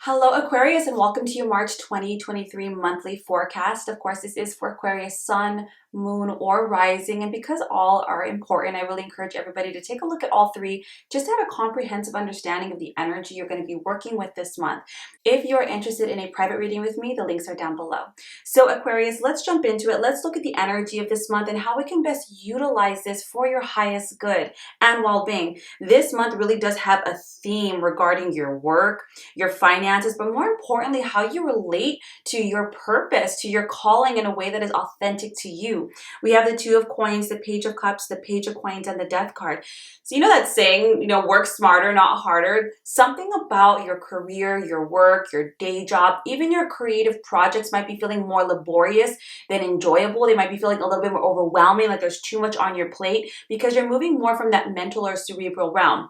Hello Aquarius, and welcome to your March 2023 monthly forecast. Of course, this is for Aquarius sun, moon, or rising, and because all are important, I really encourage everybody to take a look at all three just to have a comprehensive understanding of the energy you're going to be working with this month. If you're interested in a private reading with me, the links are down below. So Aquarius, let's jump into it. Let's look at the energy of this month and how we can best utilize this for your highest good and well-being. This month really does have a theme regarding your work, your finances, but more importantly, how you relate to your purpose, to your calling in a way that is authentic to you. We have the Two of Coins, the Page of Cups, the Page of Coins, and the Death card. So you know that saying, work smarter, not harder. Something about your career, your work, your day job, even your creative projects might be feeling more laborious than enjoyable. They might be feeling a little bit more overwhelming, like there's too much on your plate because you're moving more from that mental or cerebral realm.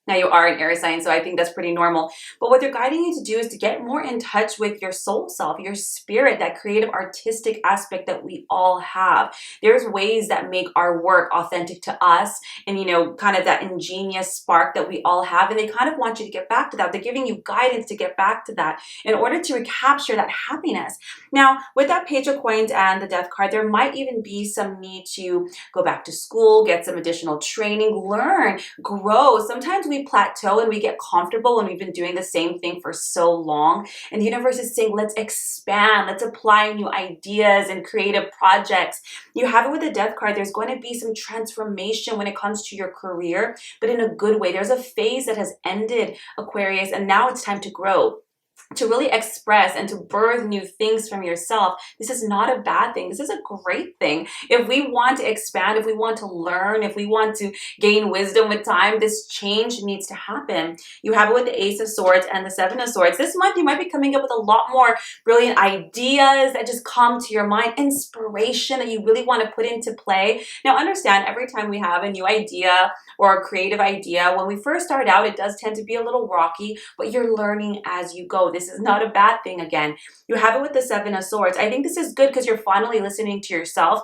Now you are an air sign, so I think that's pretty normal. But what they're guiding you to do is to get more in touch with your soul self, your spirit, that creative artistic aspect that we all have. There's ways that make our work authentic to us and, kind of that ingenious spark that we all have. And they kind of want you to get back to that. They're giving you guidance to get back to that in order to recapture that happiness. Now, with that Page of Coins and the Death card, there might even be some need to go back to school, get some additional training, learn, grow. Sometimes we plateau and we get comfortable and we've been doing the same thing for so long. And the universe is saying, let's expand, let's apply new ideas and creative projects. You have it with the Death card. There's going to be some transformation when it comes to your career, but in a good way. There's a phase that has ended, Aquarius, and now it's time to grow, to really express and to birth new things from yourself. This is not a bad thing. This is a great thing. If we want to expand, if we want to learn, if we want to gain wisdom with time, this change needs to happen. You have it with the Ace of Swords and the Seven of Swords. This month, you might be coming up with a lot more brilliant ideas that just come to your mind, inspiration that you really want to put into play. Now, understand, every time we have a new idea or a creative idea, when we first start out, it does tend to be a little rocky, but you're learning as you go. This is not a bad thing. Again, you have it with the Seven of Swords. I think this is good because you're finally listening to yourself.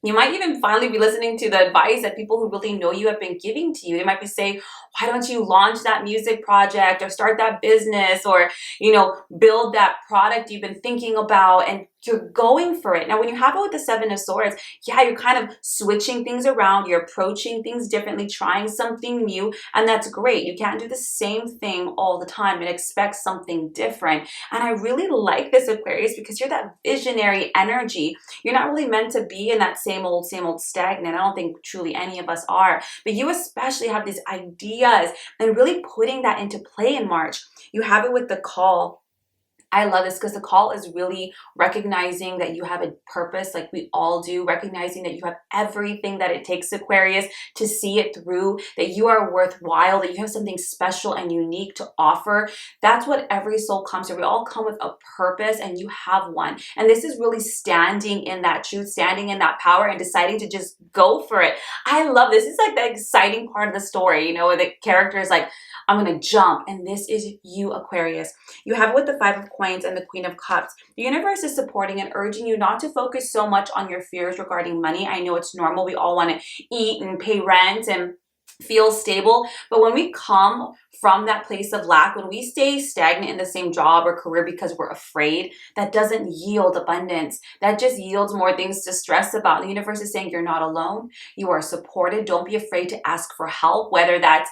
You might even finally be listening to the advice that people who really know you have been giving to you. They might be saying, why don't you launch that music project or start that business or, build that product you've been thinking about, and you're going for it. Now, when you have it with the Seven of Swords, yeah, you're kind of switching things around. You're approaching things differently, trying something new, and that's great. You can't do the same thing all the time and expect something different. And I really like this, Aquarius, because you're that visionary energy. You're not really meant to be in that same old stagnant. I don't think truly any of us are, but you especially have these ideas and really putting that into play in March. You have it with the Call. I love this because the Call is really recognizing that you have a purpose, like we all do, recognizing that you have everything that it takes, Aquarius, to see it through, that you are worthwhile, that you have something special and unique to offer. That's what every soul comes to. We all come with a purpose, and you have one. And this is really standing in that truth, standing in that power, and deciding to just go for it. I love this. It's like the exciting part of the story, where the character is like, I'm going to jump. And this is you, Aquarius. You have it with the Five of Coins and the Queen of Cups. The universe is supporting and urging you not to focus so much on your fears regarding money. I know it's normal. We all want to eat and pay rent and feel stable. But when we come from that place of lack, when we stay stagnant in the same job or career because we're afraid, that doesn't yield abundance. That just yields more things to stress about. The universe is saying you're not alone. You are supported. Don't be afraid to ask for help, whether that's,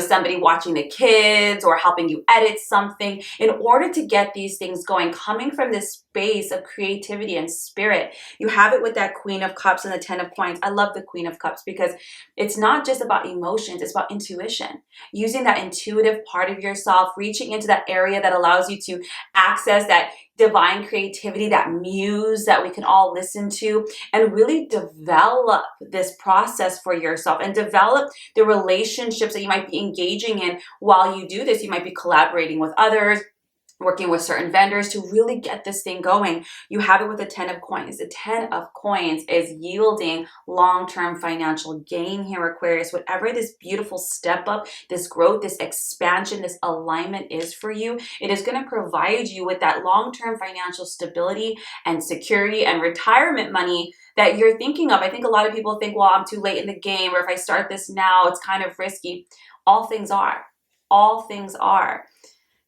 somebody watching the kids or helping you edit something, in order to get these things going, coming from this space of creativity and spirit. You have it with that Queen of Cups and the Ten of Coins. I love the Queen of Cups because it's not just about emotions, it's about intuition. Using that intuitive part of yourself, reaching into that area that allows you to access that divine creativity, that muse that we can all listen to, and really develop this process for yourself and develop the relationships that you might be engaging in while you do this. You might be collaborating with others, working with certain vendors to really get this thing going. You have it with the Ten of Coins. The Ten of Coins is yielding long-term financial gain here, Aquarius. Whatever this beautiful step up, this growth, this expansion, this alignment is for you, it is going to provide you with that long-term financial stability and security and retirement money that you're thinking of. I think a lot of people think, well, I'm too late in the game, or if I start this now, it's kind of risky. All things are. All things are.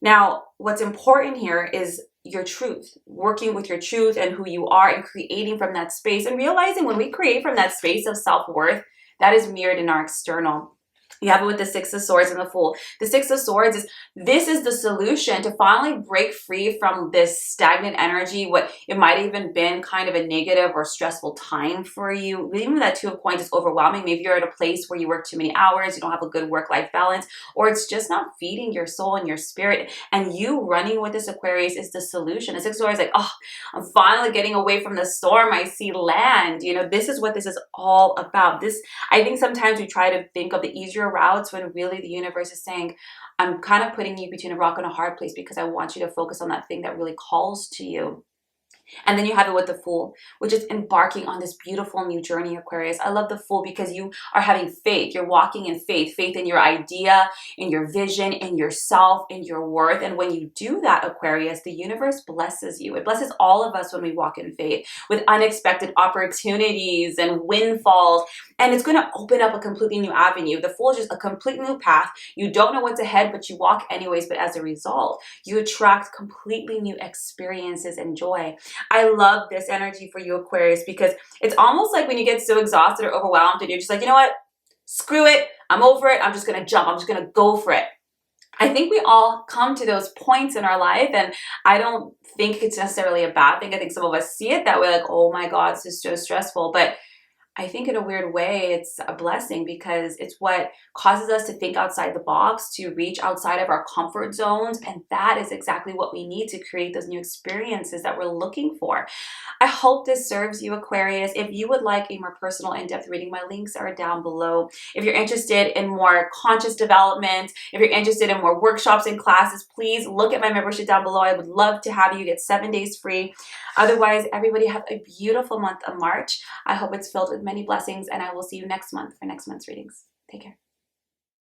Now, what's important here is your truth, working with your truth and who you are and creating from that space, and realizing when we create from that space of self-worth, that is mirrored in our external. You have it with the Six of Swords and the Fool. The Six of Swords is, this is the solution to finally break free from this stagnant energy, what it might have even been kind of a negative or stressful time for you. Even that Two of Coins is overwhelming. Maybe you're at a place where you work too many hours, you don't have a good work-life balance, or it's just not feeding your soul and your spirit. And you running with this Aquarius is the solution. The Six of Swords is like, oh, I'm finally getting away from the storm. I see land. You know, this is what this is all about. This, I think sometimes we try to think of the easier routes when really the universe is saying, I'm kind of putting you between a rock and a hard place because I want you to focus on that thing that really calls to you. And then you have it with the Fool, which is embarking on this beautiful new journey, Aquarius. I love the Fool because you are having faith. You're walking in faith, faith in your idea, in your vision, in yourself, in your worth. And when you do that, Aquarius, the universe blesses you. It blesses all of us when we walk in faith with unexpected opportunities and windfalls. And it's going to open up a completely new avenue. The Fool is just a completely new path. You don't know what's ahead, but you walk anyways. But as a result, you attract completely new experiences and joy. I love this energy for you, Aquarius, because it's almost like when you get so exhausted or overwhelmed and you're just like, you know what, screw it, I'm over it, I'm just going to jump, I'm just going to go for it. I think we all come to those points in our life, and I don't think it's necessarily a bad thing. I think some of us see it that way, like, oh my God, this is so stressful. But I think in a weird way, it's a blessing because it's what causes us to think outside the box, to reach outside of our comfort zones. And that is exactly what we need to create those new experiences that we're looking for. I hope this serves you, Aquarius. If you would like a more personal, in-depth reading, my links are down below. If you're interested in more conscious development, if you're interested in more workshops and classes, please look at my membership down below. I would love to have you get 7 days free. Otherwise, everybody have a beautiful month of March. I hope it's filled with many blessings, and I will see you next month for next month's readings. Take care.